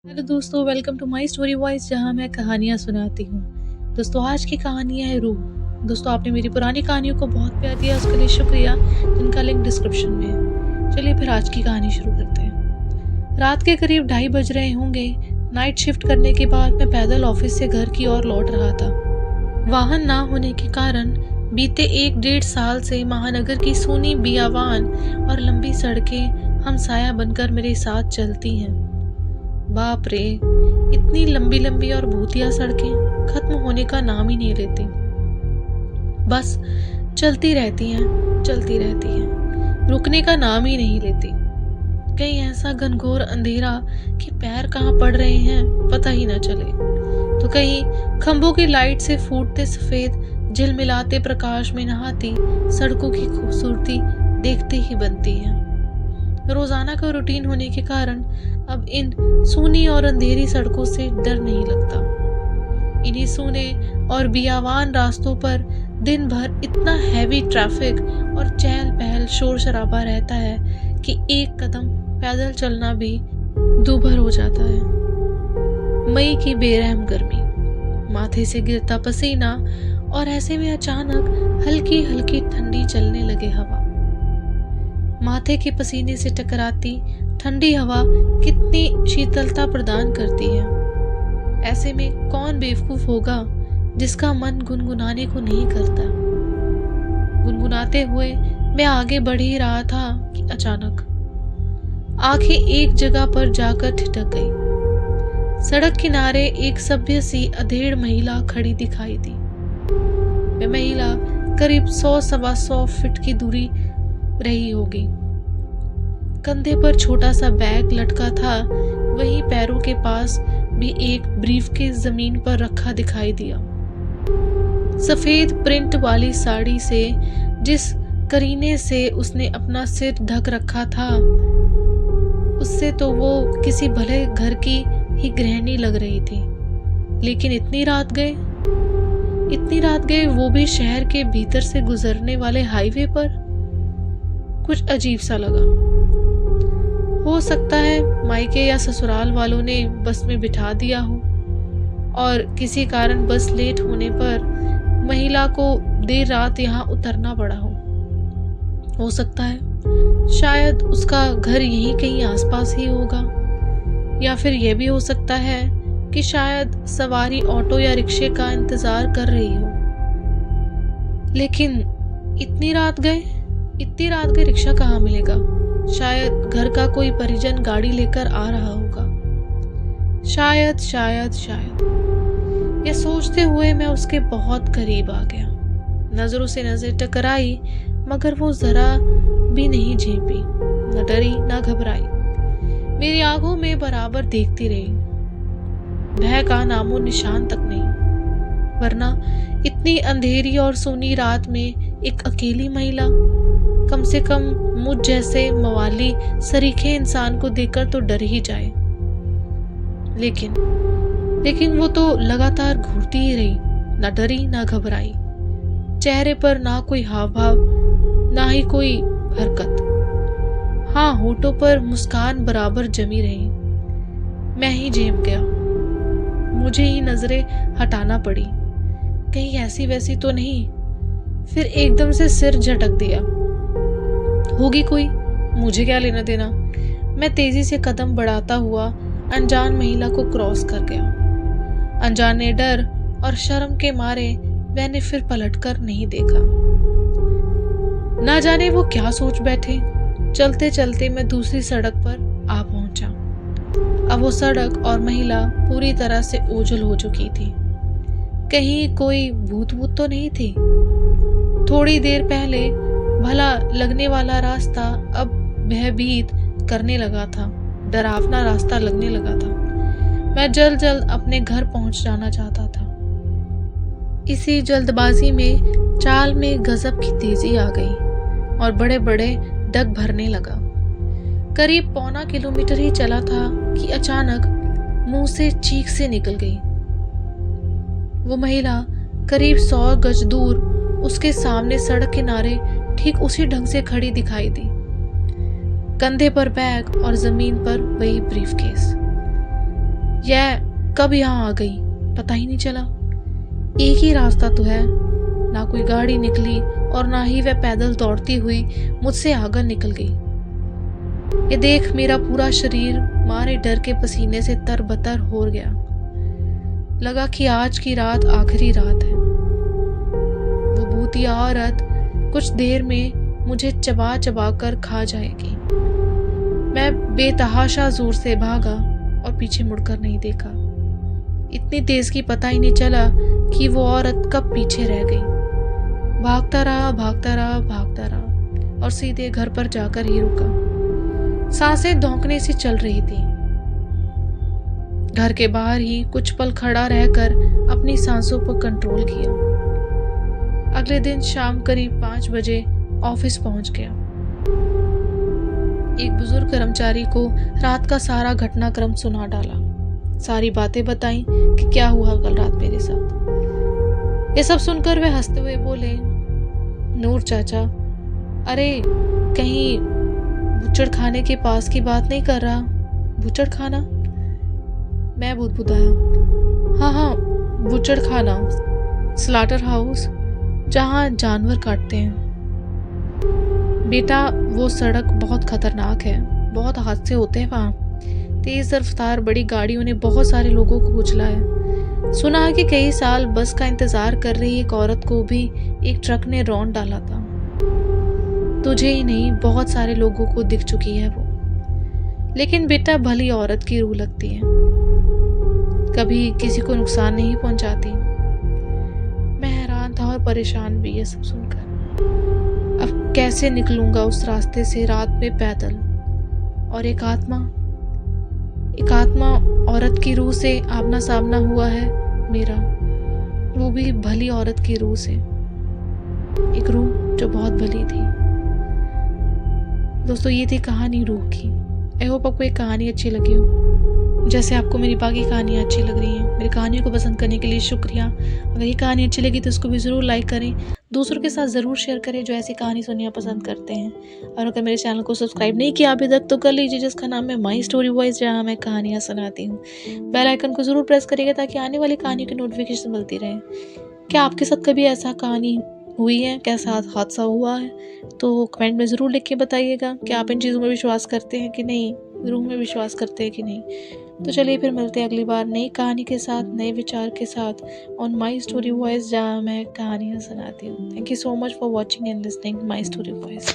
Hello दोस्तों, welcome to my story voice, जहां मैं कहानियां सुनाती हूं। दोस्तों, आज की कहानी है रूह। दोस्तों, आपने मेरी पुरानी कहानियों को बहुत प्यार दिया, उसके लिए शुक्रिया, जिनका लिंक डिस्क्रिप्शन में है। चलिए फिर आज की कहानी शुरू करते हैं। रात के करीब 2:30 बज रहे होंगे। नाइट शिफ्ट करने के बाद मैं पैदल ऑफिस से घर की ओर लौट रहा था। वाहन ना होने के कारण बीते 1-1.5 साल से महानगर की सूनी बियावान और लंबी सड़कें हमसाया बनकर मेरे साथ चलती हैं। बाप रे, इतनी लंबी लंबी और भूतिया सड़कें खत्म होने का नाम ही नहीं लेती। बस चलती रहती हैं, रुकने का नाम ही नहीं लेती। कहीं ऐसा घनघोर अंधेरा कि पैर कहाँ पड़ रहे हैं पता ही ना चले, तो कहीं खंभों की लाइट से फूटते सफेद झिलमिलाते प्रकाश में नहाती सड़कों की खूबसूरती देखते ही बनती है। रोजाना का रूटीन होने के कारण अब इन सूनी और अंधेरी सड़कों से डर नहीं लगता। इन्हीं सूने और बियावान रास्तों पर दिन भर इतना हैवी ट्रैफिक और चहल पहल शोर शराबा रहता है कि एक कदम पैदल चलना भी दूभर हो जाता है। मई की बेरहम गर्मी, माथे से गिरता पसीना, और ऐसे में अचानक हल्की हल्की ठंडी चलने लगे हवा। माथे के पसीने से टकराती ठंडी हवा कितनी शीतलता प्रदान करती है। ऐसे में कौन बेवकूफ होगा जिसका मन गुनगुनाने को नहीं करता। गुनगुनाते हुए मैं आगे बढ़ ही रहा था कि अचानक आंखें एक जगह पर जाकर ठिठक गई। सड़क किनारे एक सभ्य सी अधेड़ महिला खड़ी दिखाई दी। वह महिला करीब 100-125 फीट की दूरी रही होगी। कंधे पर छोटा सा बैग लटका था, वहीं पैरों के पास भी एक ब्रीफकेस जमीन पर रखा दिखाई दिया। सफेद प्रिंट वाली साड़ी से जिस करीने से उसने अपना सिर ढक रखा था, उससे तो वो किसी भले घर की ही गृहिणी लग रही थी। लेकिन इतनी रात गए वो भी शहर के भीतर से गुजरने वाले हाईवे पर। कुछ अजीब सा लगा। हो सकता है मायके या ससुराल वालों ने बस में बिठा दिया हो और किसी कारण बस लेट होने पर महिला को देर रात यहाँ उतरना पड़ा हो सकता है शायद उसका घर यहीं कहीं आसपास ही होगा, या फिर यह भी हो सकता है कि शायद सवारी ऑटो या रिक्शे का इंतजार कर रही हो। लेकिन इतनी रात गए रिक्शा कहाँ मिलेगा? शायद घर का कोई परिजन गाड़ी लेकर आ रहा होगा। शायद यह सोचते हुए मैं उसके बहुत करीब आ गया। नजरों से नजर टकराई, मगर वो जरा भी नहीं झेपी, न डरी न घबराई। मेरी आंखों में बराबर देखती रही। भय का नामो निशान तक नहीं, वरना इतनी अंधेरी और सूनी रात में एक अकेली महिला, कम से कम मुझ जैसे मवाली सरीखे इंसान को देखकर तो डर ही जाए। लेकिन वो तो लगातार घूरती ही रही, ना डरी ना घबराई। चेहरे पर ना कोई हाव भाव, ना ही कोई हरकत। हाँ, होठों पर मुस्कान बराबर जमी रही। मैं ही झेप गया। मुझे ही नजरें हटाना पड़ी, कहीं ऐसी वैसी तो नहीं। फिर एकदम से सिर झटक दिया। होगी कोई, मुझे क्या लेना देना। मैं तेजी से कदम बढ़ाता हुआ अनजान महिला को क्रॉस कर गया। अनजाने डर और शर्म के मारे मैंने फिर पलटकर नहीं देखा। ना जाने वो क्या सोच बैठे। चलते चलते मैं दूसरी सड़क पर आ पहुंचा। अब वो सड़क और महिला पूरी तरह से ओझल हो चुकी थी। कहीं कोई भूत तो नहीं थी। थोड़ी देर पहले भला लगने वाला रास्ता अब भयभीत करने लगा था, डरावना रास्ता लगने लगा था। मैं जल्द अपने घर पहुंच जाना चाहता था। इसी जल्दबाजी में चाल में गजब की तेजी आ गई और बड़े बड़े डग भरने लगा। करीब 1.25 किलोमीटर ही चला था कि अचानक मुंह से चीख से निकल गई। वो महिला करीब 100 गज दूर उसके सामने सड़क किनारे ठीक उसी ढंग से खड़ी दिखाई दी। कंधे पर बैग और जमीन पर वही ब्रीफकेस। यह कब यहाँ आ गई पता ही नहीं चला। एक ही रास्ता तो है, ना कोई गाड़ी निकली और ना ही वह पैदल दौड़ती हुई मुझसे आगे निकल गई। ये देख मेरा पूरा शरीर मारे डर के पसीने से तरबतर हो गया। लगा कि आज की रात आखिरी रात है। वो भूतिया औरत कुछ देर में मुझे चबा चबा कर खा जाएगी। मैं बेतहाशा जोर से भागा और पीछे मुड़कर नहीं देखा। इतनी तेज की पता ही नहीं चला कि वो औरत कब पीछे रह गई। भागता रहा भागता रहा भागता रहा और सीधे घर पर जाकर ही रुका। सांसें धौंकने सी चल रही थी। घर के बाहर ही कुछ पल खड़ा रहकर अपनी सांसों पर कंट्रोल किया। अगले दिन शाम करीब 5 बजे ऑफिस पहुंच गया। एक बुजुर्ग कर्मचारी को रात का सारा घटनाक्रम सुना डाला। सारी बातें बताई कि क्या हुआ कल रात मेरे साथ। ये सब सुनकर वे हंसते हुए बोले, नूर चाचा, अरे कहीं बुच्चड़ खाने के पास की बात नहीं कर रहा? बुच्चड़ खाना? मैं बुदबुदाया, हाँ बुच्चड़ खाना, स्लाटर हाउस, जहाँ जानवर काटते हैं। बेटा वो सड़क बहुत खतरनाक है, बहुत हादसे होते हैं वहाँ। तेज रफ्तार बड़ी गाड़ियों ने बहुत सारे लोगों को कुचला है। सुना है कि कई साल बस का इंतजार कर रही एक औरत को भी एक ट्रक ने रौंद डाला था। तुझे ही नहीं बहुत सारे लोगों को दिख चुकी है वो। लेकिन बेटा भली औरत की रूह लगती है, कभी किसी को नुकसान नहीं पहुंचाती। मैं हैरान था और परेशान भी ये सब सुनकर। अब कैसे निकलूंगा उस रास्ते से रात में पैदल? और एक आत्मा औरत की रूह से आमना सामना हुआ है मेरा, वो भी भली औरत की रूह से, एक रूह जो बहुत भली थी। दोस्तों ये थी कहानी रूह की। आई होप आपको ये कहानी अच्छी लगी हो, जैसे आपको मेरी बाकी कहानियाँ अच्छी लग रही हैं। मेरी कहानियों को पसंद करने के लिए शुक्रिया। अगर ये कहानी अच्छी लगी तो इसको भी ज़रूर लाइक करें, दूसरों के साथ ज़रूर शेयर करें जो ऐसी कहानी सुनना पसंद करते हैं। और अगर मेरे चैनल को सब्सक्राइब नहीं किया अभी तक तो कर लीजिए, जिसका नाम है माई स्टोरी वॉइस, जहाँ मैं कहानियाँ सुनाती हूँ। बेल आइकन को ज़रूर प्रेस करिएगा ताकि आने वाली कहानियों की नोटिफिकेशन मिलती रहे। क्या आपके साथ कभी ऐसा कहानी हुई है, कैसा हादसा हुआ है, तो कमेंट में ज़रूर लिख के बताइएगा कि आप इन चीज़ों में विश्वास करते हैं कि नहीं, रूह में विश्वास करते हैं कि नहीं। तो चलिए फिर मिलते हैं अगली बार नई कहानी के साथ, नए विचार के साथ ऑन माई स्टोरी वॉइस, जहाँ मैं कहानियाँ सुनाती हूँ। Thank you so much for watching and listening my story voice.